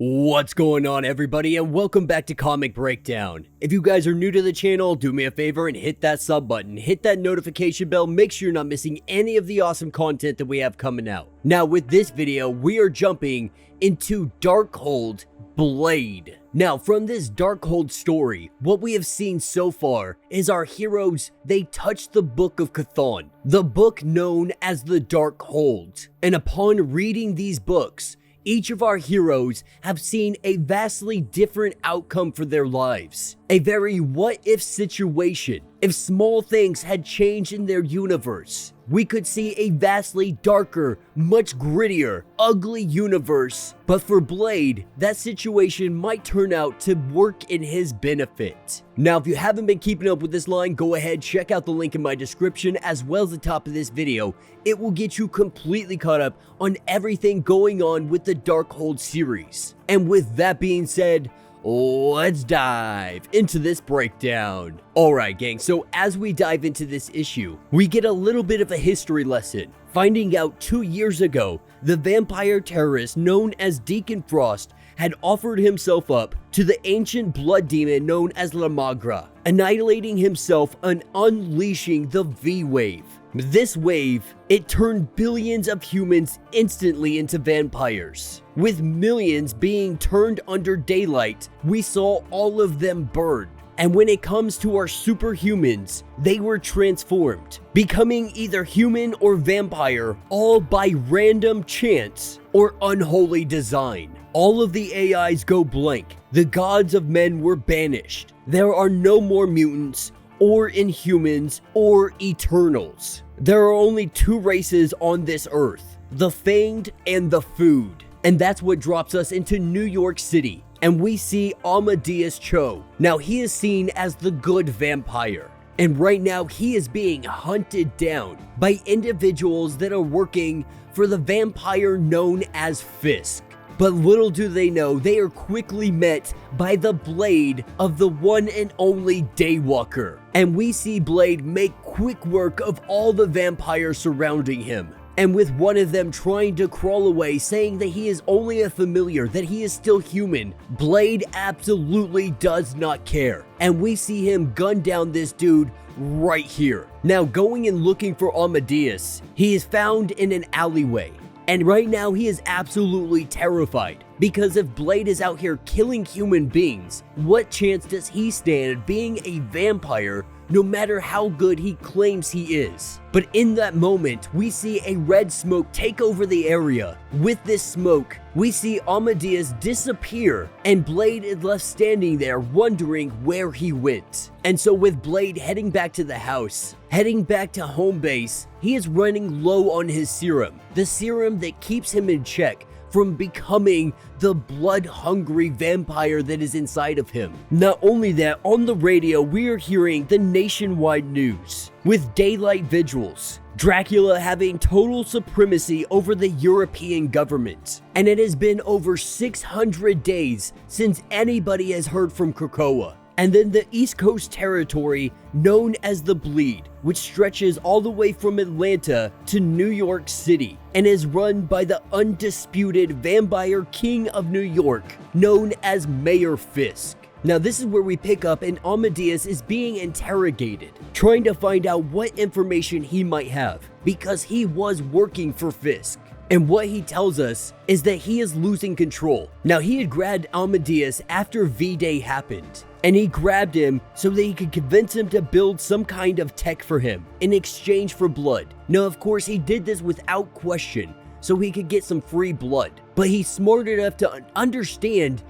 What's going on, everybody, and welcome back to Comic Breakdown. If you guys are new to the channel, do me a favor and hit that sub button, hit that notification bell, make sure you're not missing any of the awesome content that we have coming out. Now, with this video, we are jumping into Darkhold Blade. Now, from this Darkhold story, what we have seen so far is our heroes, they touch the Book of Chthon, the book known as the Darkhold. And upon reading these books, each of our heroes have seen a vastly different outcome for their lives. A very what-if situation. If small things had changed in their universe, we could see a vastly darker, much grittier, ugly universe. But for Blade, that situation might turn out to work in his benefit. Now, if you haven't been keeping up with this line, go ahead, check out the link in my description as well as the top of this video. It will get you completely caught up on everything going on with the Darkhold series. And with that being said, let's dive into this breakdown. Alright gang, so as we dive into this issue, we get a little bit of a history lesson, finding out 2 years ago, the vampire terrorist known as Deacon Frost had offered himself up to the ancient blood demon known as La Magra, annihilating himself and unleashing the V-Wave. This wave, it turned billions of humans instantly into vampires. With millions being turned under daylight, we saw all of them burn. And when it comes to our superhumans, they were transformed, becoming either human or vampire, all by random chance or unholy design. All of the AIs go blank. The gods of men were banished. There are no more mutants, or Inhumans, or Eternals. There are only two races on this earth, the Fanged and the Food. And that's what drops us into New York City, and we see Amadeus Cho. Now, he is seen as the good vampire, and right now he is being hunted down by individuals that are working for the vampire known as Fisk. But little do they know, they are quickly met by the Blade of the one and only Daywalker. And we see Blade make quick work of all the vampires surrounding him. And with one of them trying to crawl away, saying that he is only a familiar, that he is still human, Blade absolutely does not care. And we see him gun down this dude right here. Now, going and looking for Amadeus, he is found in an alleyway. And right now he is absolutely terrified, because if Blade is out here killing human beings, what chance does he stand being a vampire no matter how good he claims he is? But in that moment, we see a red smoke take over the area. With this smoke, we see Amadeus disappear, and Blade is left standing there wondering where he went. And so with Blade heading back to the house, heading back to home base, he is running low on his serum. The serum that keeps him in check from becoming the blood-hungry vampire that is inside of him. Not only that, on the radio we are hearing the nationwide news, with daylight vigils, Dracula having total supremacy over the European government. And it has been over 600 days since anybody has heard from Krakoa. And then the East Coast territory known as the Bleed, which stretches all the way from Atlanta to New York City and is run by the undisputed vampire king of New York known as Mayor Fisk. Now, this is where we pick up and Amadeus is being interrogated, trying to find out what information he might have, because he was working for Fisk. And what he tells us is that he is losing control. Now, he had grabbed Amadeus after V-Day happened, and he grabbed him so that he could convince him to build some kind of tech for him in exchange for blood. Now, of course, he did this without question, so he could get some free blood. But he's smart enough to understand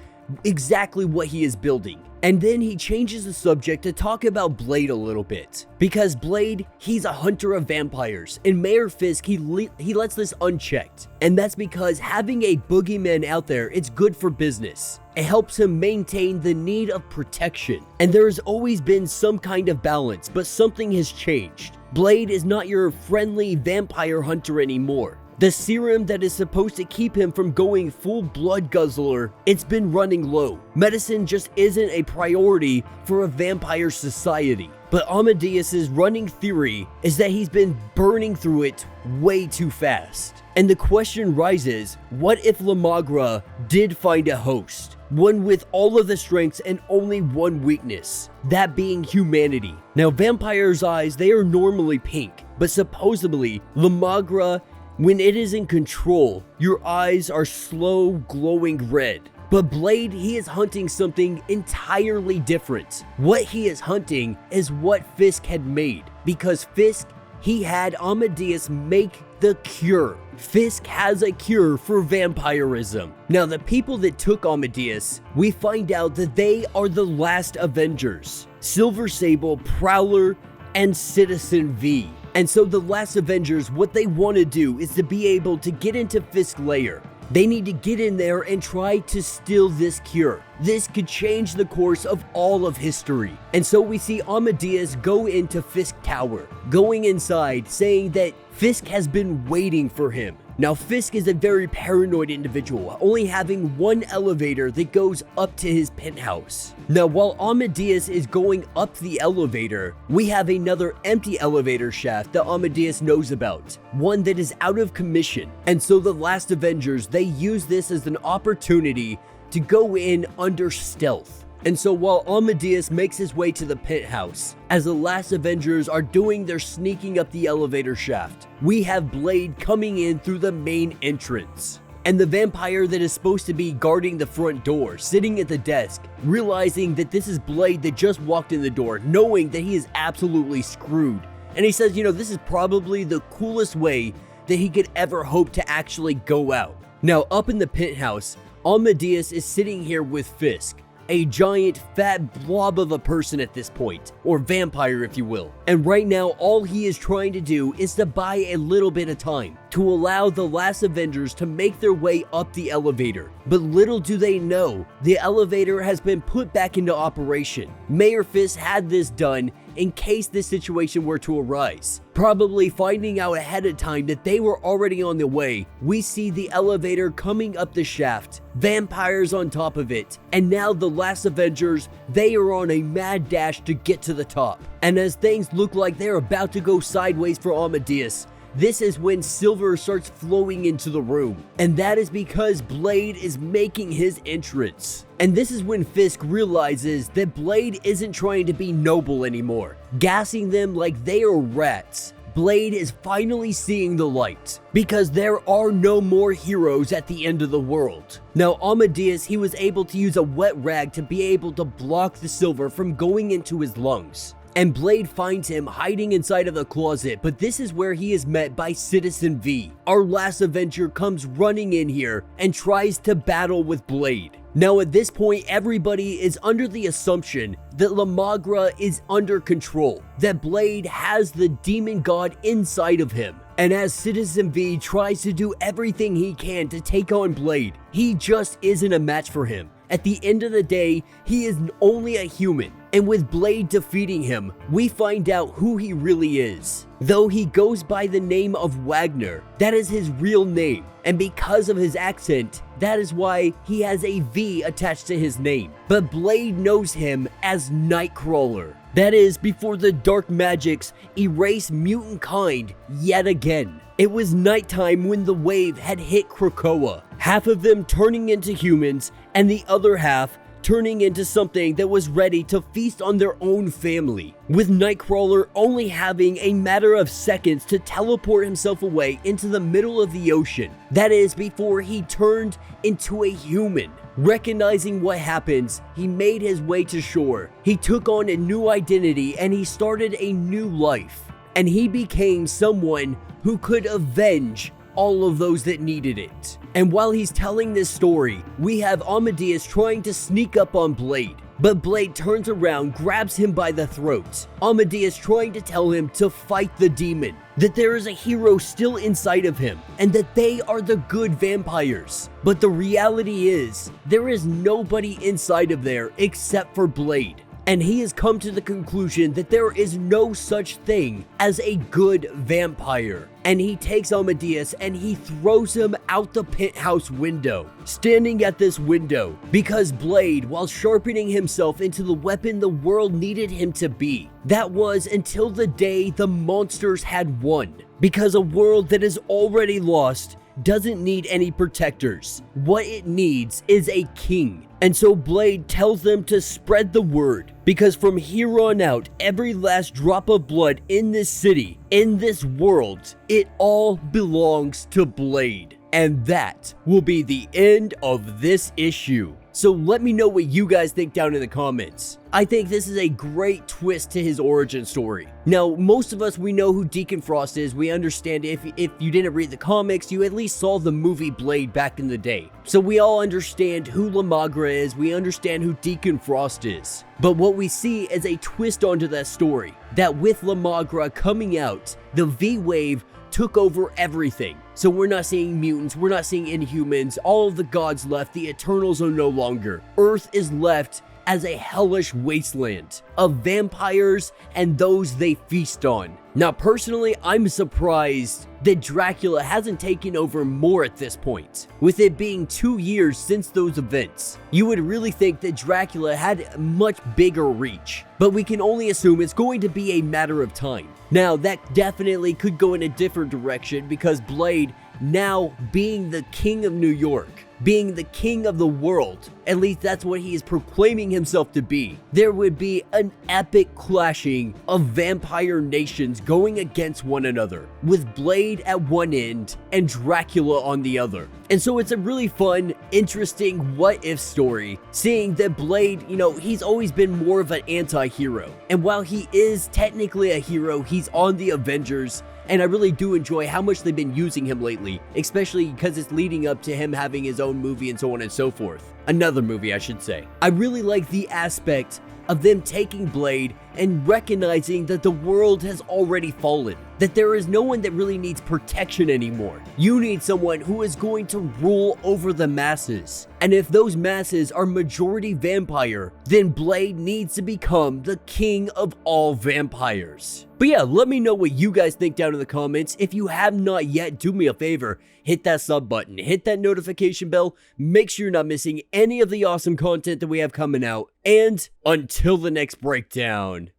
exactly what he is building. And then he changes the subject to talk about Blade a little bit. Because Blade, he's a hunter of vampires. And Mayor Fisk, he lets this unchecked. And that's because having a boogeyman out there, it's good for business. It helps him maintain the need of protection. And there has always been some kind of balance, but something has changed. Blade is not your friendly vampire hunter anymore. The serum that is supposed to keep him from going full blood guzzler, it's been running low. Medicine just isn't a priority for a vampire society. But Amadeus's running theory is that he's been burning through it way too fast. And the question rises, what if La Magra did find a host? One with all of the strengths and only one weakness, that being humanity. Now, vampires' eyes, they are normally pink, but supposedly, La Magra, when it is in control, your eyes are slow, glowing red. But Blade, he is hunting something entirely different. What he is hunting is what Fisk had made, because Fisk, he had Amadeus make the cure. Fisk has a cure for vampirism. Now, the people that took Amadeus, we find out that they are the last Avengers. Silver Sable, Prowler, and Citizen V. And so the last Avengers, what they want to do is to be able to get into Fisk's lair. They need to get in there and try to steal this cure. This could change the course of all of history. And so we see Amadeus go into Fisk Tower, going inside, saying that Fisk has been waiting for him. Now, Fisk is a very paranoid individual, only having one elevator that goes up to his penthouse. Now, while Amadeus is going up the elevator, we have another empty elevator shaft that Amadeus knows about, one that is out of commission. And so the last Avengers, they use this as an opportunity to go in under stealth. And so while Amadeus makes his way to the penthouse, as the last Avengers are doing their sneaking up the elevator shaft, we have Blade coming in through the main entrance. And the vampire that is supposed to be guarding the front door, sitting at the desk, realizing that this is Blade that just walked in the door, knowing that he is absolutely screwed. And he says, you know, this is probably the coolest way that he could ever hope to actually go out. Now, up in the penthouse, Amadeus is sitting here with Fisk, a giant fat blob of a person at this point, or vampire if you will. And right now all he is trying to do is to buy a little bit of time to allow the last Avengers to make their way up the elevator. But little do they know, the elevator has been put back into operation. Mayor Fisk had this done in case this situation were to arise. Probably finding out ahead of time that they were already on the way, we see the elevator coming up the shaft, vampires on top of it, and now the last Avengers, they are on a mad dash to get to the top. And as things look like they're about to go sideways for Amadeus, this is when Silver starts flowing into the room, and that is because Blade is making his entrance. And this is when Fisk realizes that Blade isn't trying to be noble anymore, gassing them like they are rats. Blade is finally seeing the light, because there are no more heroes at the end of the world. Now, Amadeus, he was able to use a wet rag to be able to block the Silver from going into his lungs. And Blade finds him hiding inside of a closet, but this is where he is met by Citizen V. Our last Avenger comes running in here and tries to battle with Blade. Now at this point, everybody is under the assumption that La Magra is under control, that Blade has the demon god inside of him. And as Citizen V tries to do everything he can to take on Blade, he just isn't a match for him. At the end of the day, he is only a human, and with Blade defeating him, we find out who he really is. Though he goes by the name of Wagner, that is his real name, and because of his accent, that is why he has a V attached to his name. But Blade knows him as Nightcrawler. That is, before the dark magics erase mutant kind yet again. It was nighttime when the wave had hit Krakoa, half of them turning into humans, and the other half turning into something that was ready to feast on their own family, with Nightcrawler only having a matter of seconds to teleport himself away into the middle of the ocean. That is, before he turned into a human. Recognizing what happens, he made his way to shore. He took on a new identity and he started a new life. And he became someone who could avenge all of those that needed it. And while he's telling this story, we have Amadeus trying to sneak up on Blade. But Blade turns around, grabs him by the throat. Amadeus trying to tell him to fight the demon, that there is a hero still inside of him, and that they are the good vampires. But the reality is, there is nobody inside of there except for Blade. And he has come to the conclusion that there is no such thing as a good vampire. and he takes Amadeus and he throws him out the penthouse window, standing at this window because Blade, while sharpening himself into the weapon the world needed him to be, that was until the day the monsters had won, because a world that is already lost doesn't need any protectors. What it needs is a king. And so Blade tells them to spread the word, because from here on out, every last drop of blood in this city, in this world, it all belongs to Blade. And that will be the end of this issue. So let me know what you guys think down in the comments. I think this is a great twist to his origin story. Now, most of us, we know who Deacon Frost is. We understand if you didn't read the comics, you at least saw the movie Blade back in the day. So we all understand who La Magra is. We understand who Deacon Frost is. But what we see is a twist onto that story, that with La Magra coming out, the V-Wave took over everything. So we're not seeing mutants, we're not seeing Inhumans, all of the gods left, the Eternals are no longer. Earth is left as a hellish wasteland of vampires and those they feast on. Now personally, I'm surprised that Dracula hasn't taken over more at this point. With it being 2 years since those events, you would really think that Dracula had a much bigger reach, but we can only assume it's going to be a matter of time. Now that definitely could go in a different direction, because Blade, now being the king of New York, being the king of the world, at least that's what he is proclaiming himself to be, there would be an epic clashing of vampire nations going against one another, with Blade at one end and Dracula on the other. And so it's a really fun, interesting what-if story, seeing that Blade, you know, he's always been more of an anti-hero. And while he is technically a hero, he's on the Avengers, and I really do enjoy how much they've been using him lately, especially because it's leading up to him having his own movie and so on and so forth. Another movie, I should say. I really like the aspect of them taking Blade and recognizing that the world has already fallen, that there is no one that really needs protection anymore. You need someone who is going to rule over the masses. And if those masses are majority vampire, then Blade needs to become the king of all vampires. But yeah, let me know what you guys think down in the comments. If you have not yet, do me a favor, hit that sub button, hit that notification bell, make sure you're not missing any of the awesome content that we have coming out, and until the next breakdown.